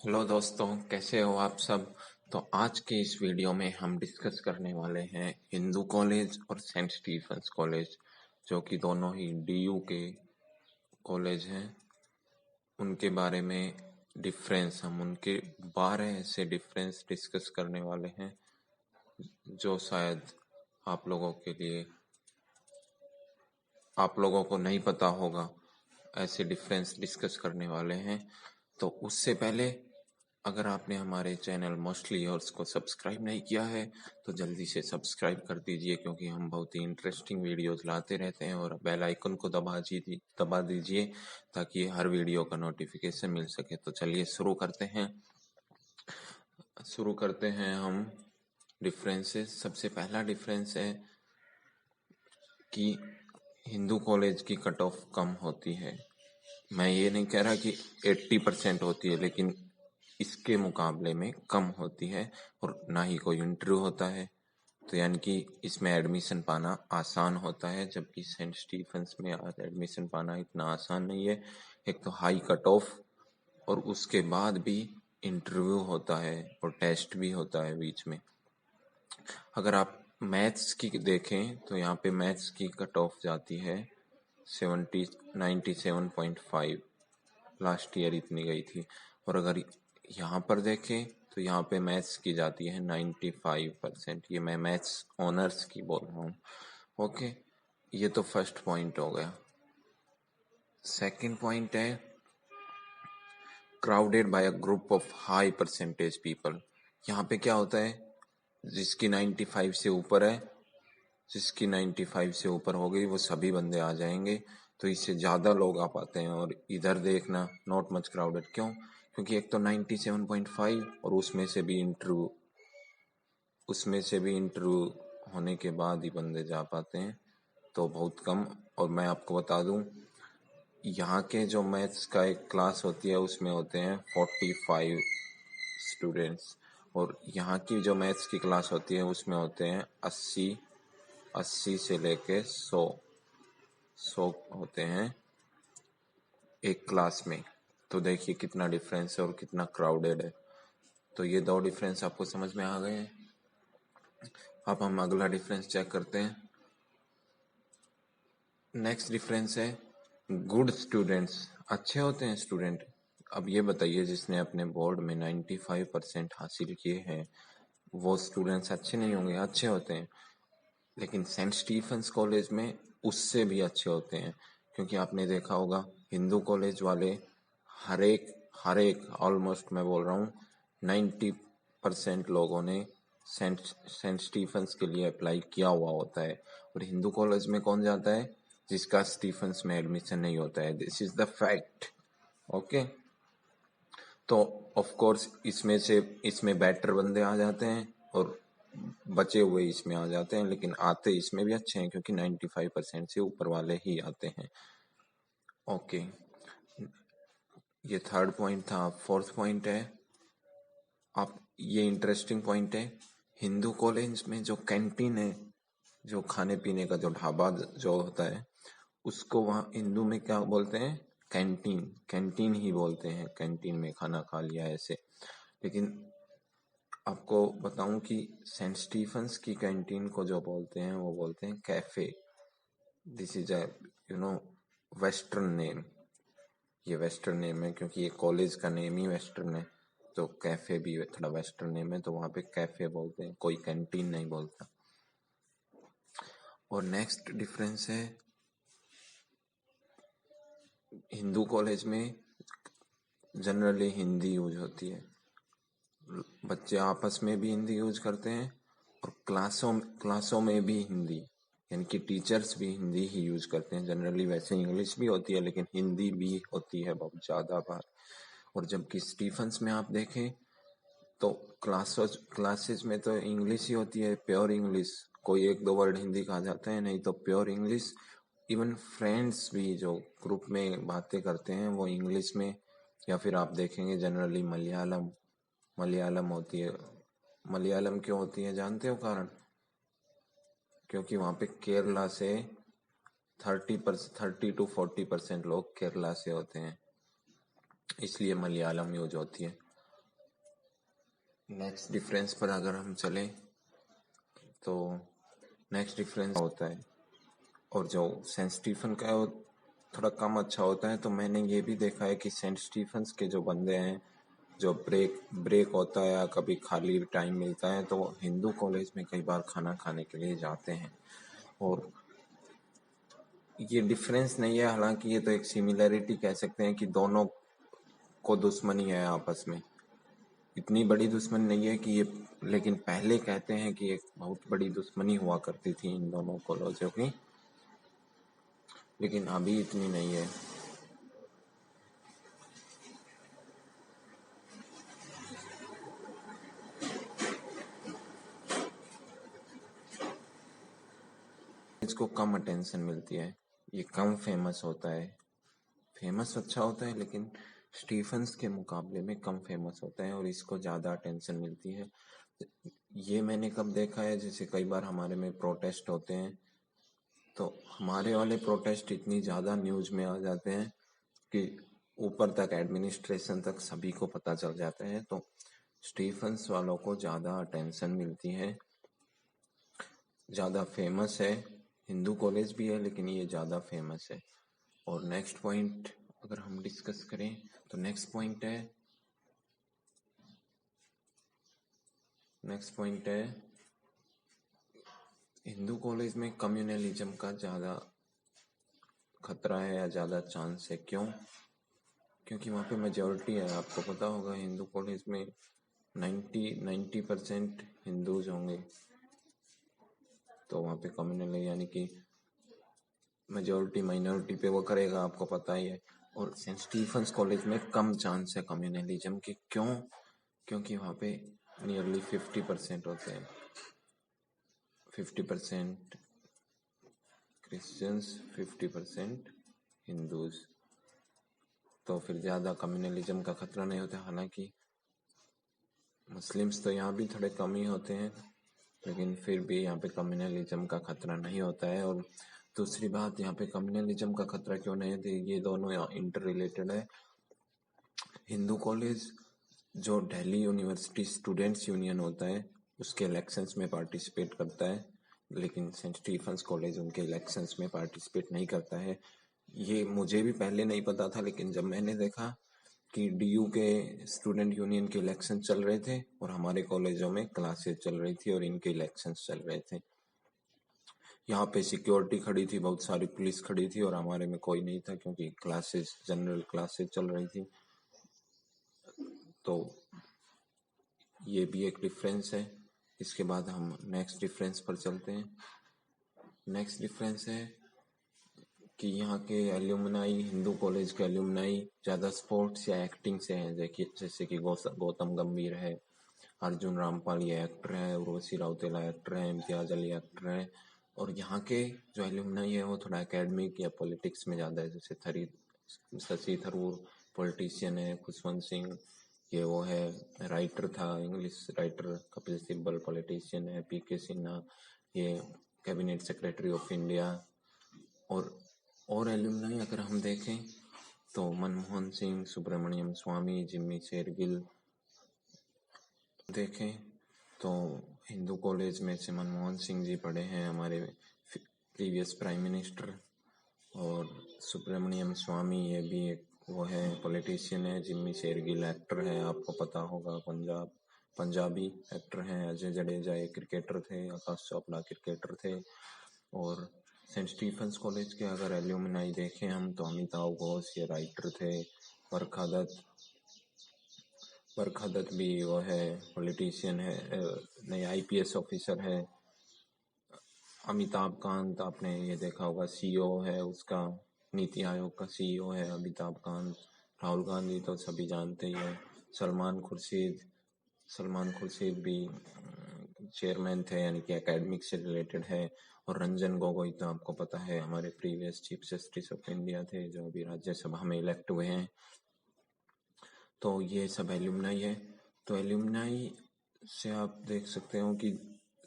Hello दोस्तों, कैसे हो आप सब। तो आज के इस वीडियो में हम डिस्कस करने वाले हैं हिंदू कॉलेज और सेंट स्टीफंस कॉलेज, जो कि दोनों ही डीयू के कॉलेज हैं। उनके बारे में डिफरेंस, हम उनके 12 ऐसे डिफरेंस डिस्कस करने वाले हैं जो शायद आप लोगों के लिए आप लोगों को नहीं पता होगा। ऐसे डिफरेंस डिस्कस करने वाले हैं। तो उससे पहले अगर आपने हमारे चैनल मोस्टली हॉर्स को सब्सक्राइब नहीं किया है तो जल्दी से सब्सक्राइब कर दीजिए, क्योंकि हम बहुत ही इंटरेस्टिंग वीडियोस लाते रहते हैं। और बेल आइकन को दबा दीजिए ताकि हर वीडियो का नोटिफिकेशन मिल सके। तो चलिए शुरू करते हैं हम डिफरेंसेस। सबसे पहला डिफरेंस है कि हिंदू कॉलेज की कट ऑफ कम होती है। मैं ये नहीं कह रहा कि 80% होती है, लेकिन इसके मुकाबले में कम होती है और ना ही कोई इंटरव्यू होता है। तो यानी कि इसमें एडमिशन पाना आसान होता है, जबकि सेंट स्टीफंस में आज एडमिशन पाना इतना आसान नहीं है। एक तो हाई कट ऑफ, और उसके बाद भी इंटरव्यू होता है और टेस्ट भी होता है बीच में। अगर आप मैथ्स की देखें तो यहाँ पे मैथ्स की कट ऑफ जाती है 97.5, लास्ट ईयर इतनी गई थी। और अगर यहाँ पर देखें तो यहाँ पे मैथ्स की जाती है 95%। ये मैं मैथ्स ऑनर्स की बोल रहा हूँ। ओके, ये तो फर्स्ट पॉइंट हो गया। सेकंड पॉइंट है crowded bye a group of high percentage people. यहाँ पे क्या होता है, जिसकी 95 से ऊपर है, जिसकी 95 से ऊपर हो गई वो सभी बंदे आ जाएंगे, तो इससे ज़्यादा लोग आ पाते हैं। और इधर देखना नॉट मच क्राउडेड, क्यों? क्योंकि एक तो 97.5 और उसमें से भी इंटरव्यू होने के बाद ही बंदे जा पाते हैं, तो बहुत कम। और मैं आपको बता दूं, यहाँ के जो मैथ्स का एक क्लास होती है उसमें होते हैं 45 स्टूडेंट्स, और यहाँ की जो मैथ्स की क्लास होती है उसमें होते हैं 80 से लेके 100 होते हैं एक क्लास में। तो देखिए कितना डिफरेंस है और कितना क्राउडेड है। तो ये दो डिफरेंस आपको समझ में आ गए हैं। अब हम अगला डिफरेंस चेक करते हैं। नेक्स्ट डिफरेंस है गुड स्टूडेंट्स। अच्छे होते हैं स्टूडेंट। अब ये बताइए, जिसने अपने बोर्ड में 95% हासिल किए हैं वो स्टूडेंट्स अच्छे नहीं होंगे? अच्छे होते हैं। लेकिन सेंट स्टीफंस कॉलेज में उससे भी अच्छे होते हैं, क्योंकि आपने देखा होगा हिंदू कॉलेज वाले हर एक ऑलमोस्ट मैं बोल रहा हूँ 90% लोगों ने सेंट स्टीफंस के लिए अप्लाई किया हुआ होता है। और हिंदू कॉलेज में कौन जाता है? जिसका स्टीफंस में एडमिशन नहीं होता है। This is the fact. Okay, तो ऑफ कोर्स इसमें बेटर बंदे आ जाते हैं और बचे हुए इसमें आ जाते हैं, लेकिन आते इसमें भी अच्छे हैं क्योंकि 95% से ऊपर वाले ही आते हैं। ओके, ये थर्ड पॉइंट था। फोर्थ पॉइंट है, आप ये इंटरेस्टिंग पॉइंट है, हिंदू कॉलेज में जो कैंटीन है, जो खाने पीने का जो ढाबा जो होता है, उसको वहाँ हिंदू में क्या बोलते हैं? कैंटीन। कैंटीन ही बोलते हैं, कैंटीन में खाना खा लिया ऐसे। लेकिन आपको बताऊं कि सेंट स्टीफंस की कैंटीन को जो बोलते हैं वो बोलते हैं cafe. This is a western name. ये वेस्टर्न नेम है क्योंकि ये कॉलेज का नेम ही वेस्टर्न है, तो कैफे भी थोड़ा वेस्टर्न नेम है, तो वहाँ पे कैफे बोलते हैं, कोई कैंटीन नहीं बोलता। और नेक्स्ट डिफरेंस है, हिंदू कॉलेज में जनरली हिंदी यूज होती है। बच्चे आपस में भी हिंदी यूज करते हैं और क्लासों में भी हिंदी, यानी कि टीचर्स भी हिंदी ही यूज करते हैं जनरली। वैसे इंग्लिश भी होती है लेकिन हिंदी भी होती है बहुत ज़्यादा बार। और जबकि स्टीफंस में आप देखें तो क्लासेस में तो इंग्लिश ही होती है, प्योर इंग्लिश। कोई एक दो वर्ड हिंदी का आ जाता है, नहीं तो प्योर इंग्लिश। इवन फ्रेंड्स भी जो ग्रुप में बातें करते हैं वो इंग्लिश में, या फिर आप देखेंगे जनरली मलयालम होती है। मलयालम क्यों होती है जानते हो कारण? क्योंकि वहाँ पे केरला से 30 to 40% लोग केरला से होते हैं, इसलिए मलयालम यूज होती है। नेक्स्ट डिफरेंस पर अगर हम चले तो नेक्स्ट डिफरेंस होता है, और जो सेंट स्टीफन का है वो थोड़ा कम अच्छा होता है। तो मैंने ये भी देखा है कि सेंट स्टीफन्स के जो बंदे हैं, जो ब्रेक होता है या कभी खाली टाइम मिलता है तो वो हिंदू कॉलेज में कई बार खाना खाने के लिए जाते हैं। और ये डिफरेंस नहीं है, हालांकि ये तो एक सिमिलैरिटी कह सकते हैं कि दोनों को दुश्मनी है आपस में। इतनी बड़ी दुश्मनी नहीं है कि ये, लेकिन पहले कहते हैं कि एक बहुत बड़ी दुश्मनी हुआ करती थी इन दोनों कॉलेजों की, लेकिन अभी इतनी नहीं है। इसको कम अटेंशन मिलती है, ये कम फेमस होता है। फेमस अच्छा होता है लेकिन स्टीफन्स के मुकाबले में कम फेमस होता है और इसको ज़्यादा अटेंशन मिलती है। ये मैंने कब देखा है, जैसे कई बार हमारे में प्रोटेस्ट होते हैं तो हमारे वाले प्रोटेस्ट इतनी ज़्यादा न्यूज़ में आ जाते हैं कि ऊपर तक एडमिनिस्ट्रेशन तक सभी को पता चल जाता है। तो स्टीफन्स वालों को ज़्यादा अटेंशन मिलती है, ज़्यादा फेमस है। हिंदू कॉलेज भी है लेकिन ये ज़्यादा फेमस है। और नेक्स्ट पॉइंट अगर हम डिस्कस करें तो नेक्स्ट पॉइंट है हिंदू कॉलेज में कम्युनलिज्म का ज़्यादा खतरा है या ज़्यादा चांस है। क्यों? क्योंकि वहाँ पे मेजॉरिटी है। आपको पता होगा हिंदू कॉलेज में 90% हिंदूज होंगे, तो वहाँ पे कम्युनल यानी कि मेजॉरिटी माइनॉरिटी पे वो करेगा, आपको पता ही है। और सेंट स्टीफन्स कॉलेज में कम चांस है कम्युनलिज्म की। क्यों? क्योंकि वहाँ पे नियरली 50% होते हैं, 50% क्रिश्चियंस, 50% हिंदूज, तो फिर ज़्यादा कम्युनलिज्म का खतरा नहीं होता। हालांकि मुस्लिम्स तो यहाँ भी थोड़े कम ही होते हैं, लेकिन फिर भी यहाँ पे कम्युनलिज्म का खतरा नहीं होता है। और दूसरी बात, यहाँ पे कम्युनलिज्म का खतरा क्यों नहीं है, ये दोनों इंटर रिलेटेड है। हिंदू कॉलेज जो दिल्ली यूनिवर्सिटी स्टूडेंट्स यूनियन होता है उसके इलेक्शंस में पार्टिसिपेट करता है, लेकिन सेंट स्टीफन्स कॉलेज उनके इलेक्शंस में पार्टिसिपेट नहीं करता है। ये मुझे भी पहले नहीं पता था, लेकिन जब मैंने देखा कि डीयू के स्टूडेंट यूनियन के इलेक्शन चल रहे थे और हमारे कॉलेजों में क्लासेस चल रही थी और इनके इलेक्शंस चल रहे थे, यहाँ पे सिक्योरिटी खड़ी थी, बहुत सारी पुलिस खड़ी थी और हमारे में कोई नहीं था क्योंकि क्लासेस जनरल क्लासेस चल रही थी। तो ये भी एक डिफरेंस है। इसके बाद हम नेक्स्ट डिफरेंस पर चलते हैं। नेक्स्ट डिफरेंस है कि यहाँ के एल्यूमनाई, हिंदू कॉलेज के एल्यूमनाई ज़्यादा स्पोर्ट्स या एक्टिंग से हैं। देखिए जैसे कि गौतम गंभीर है, अर्जुन रामपाल ये एक्टर है, उर्वशी राउतेला एक्टर है, इम्तियाज अली एक्टर है। और यहाँ के जो एल्यूमनाई है वो थोड़ा एकेडमिक या पॉलिटिक्स में ज़्यादा है। जैसे शशि थरूर पॉलिटिशियन है, खुशवंत सिंह ये वो है, राइटर था, English writer. Kapil Sibal politician है, पीके सिन्हा ये कैबिनेट सेक्रेटरी ऑफ इंडिया। और एल्यूमनाई अगर हम देखें तो मनमोहन सिंह, सुब्रमण्यम स्वामी, जिम्मी शेरगिल देखें तो हिंदू कॉलेज में से मनमोहन सिंह जी पढ़े हैं, हमारे प्रीवियस प्राइम मिनिस्टर। और सुब्रमण्यम स्वामी ये भी एक वो है, पॉलिटिशियन है। जिम्मी शेरगिल एक्टर है, आपको पता होगा, पंजाबी एक्टर हैं। अजय जडेजा ये क्रिकेटर थे, आकाश चोपड़ा क्रिकेटर थे। और सेंट स्टीफन्स कॉलेज के अगर एल्यूमनाई देखें हम तो अमिताभ घोष ये राइटर थे, बरखा दत्त भी वो है, पॉलिटिशियन है, नहीं आईपीएस ऑफिसर है। अमिताभ कांत आपने ये देखा होगा, सीईओ है उसका, नीति आयोग का सीईओ है अमिताभ कांत। राहुल गांधी तो सभी जानते ही हैं। सलमान खुर्शीद भी चेयरमैन थे, यानी कि एकेडमिक से रिलेटेड है। और रंजन गोगोई तो आपको पता है हमारे previous chief justice of India थे, जो अभी राज्यसभा में इलेक्ट हुए हैं। तो ये सब एल्यूमनाई है। तो एल्यूमनाई से आप देख सकते हो कि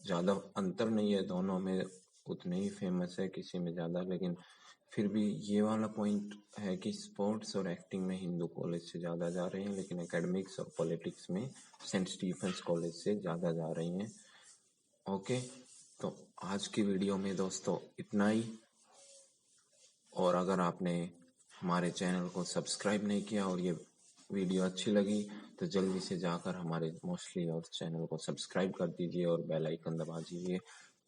ज़्यादा अंतर नहीं है, दोनों में उतने ही फेमस है, किसी में ज़्यादा, लेकिन फिर भी ये वाला पॉइंट है कि स्पोर्ट्स और एक्टिंग में हिंदू कॉलेज से ज़्यादा जा रहे हैं, लेकिन एकेडमिक्स और पॉलिटिक्स में सेंट स्टीफेंस कॉलेज से ज़्यादा जा रही हैं। ओके, तो आज की वीडियो में दोस्तों इतना ही। और अगर आपने हमारे चैनल को सब्सक्राइब नहीं किया और ये वीडियो अच्छी लगी तो जल्दी से जाकर हमारे मोस्टली और चैनल को सब्सक्राइब कर दीजिए और बेल आइकन दबा दीजिए।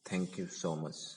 Thank you so much.